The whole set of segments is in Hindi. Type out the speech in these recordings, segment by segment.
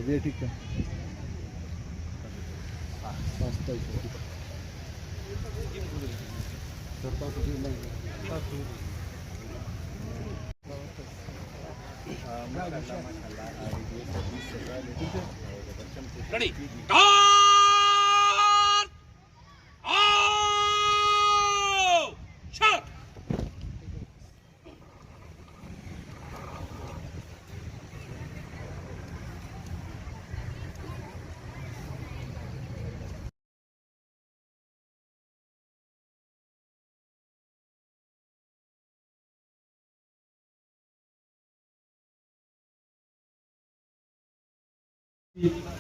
ये ठीक है। सस्ता Ready? Shot!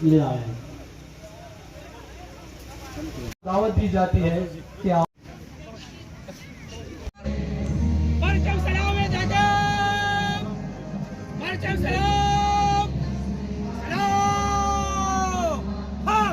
ले आए हैं। दावत दी जाती है कि आप परचम सलाम है दादा, परचम सलाम, सलाम, हाँ।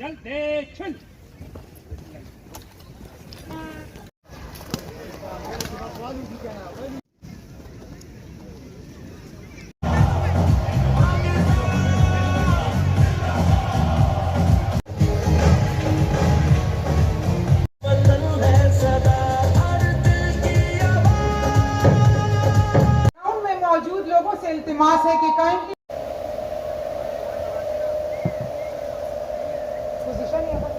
चलते चल में मौजूद लोगों से इल्तिमास है कि काइंडली पोजीशन यहाँ पर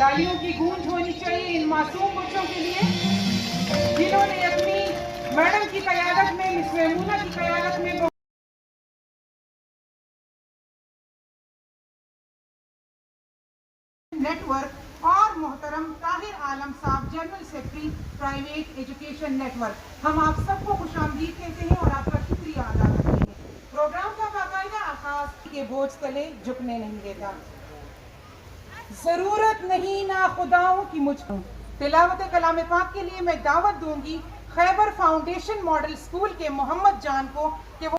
तालियों की गूंज होनी चाहिए इन मासूम बच्चों के लिए जिन्होंने अपनी मैडम की क़यादत में, मिस मैमूना की क़यादत में नेटवर्क और मोहतरम ताहिर आलम साहब, general secretary private education network, हम आप सबको खुशामदीद कहते हैं और आपका शुक्रिया अदा करते हैं। प्रोग्राम का बाकायदा आगाज के बोझ तले झुकने नहीं देता। जरूरत नहीं ना खुदाओं की मुझको। तिलावत कलाम पाक के लिए मैं दावत दूंगी खैबर फाउंडेशन मॉडल स्कूल के मोहम्मद जान को कि वो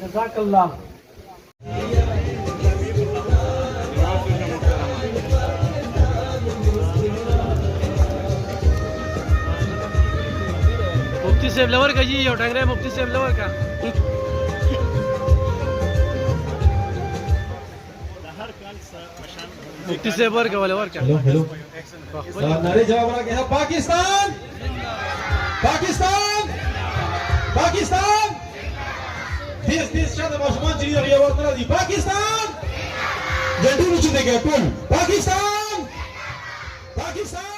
जज़ाकल्लाह। मुफ्ती सेब लवर का जी उठा रहे मुफ्ती सेब लवर का मुफ्ती सेब वर का लवर का हेलो हेलो नारे जवाब बना के है पाकिस्तान पाकिस्तान पाकिस्तान देश शादा मौसमान चली रही है वरना दी पाकिस्तान जंडू नीचे देखे टोल पाकिस्तान पाकिस्तान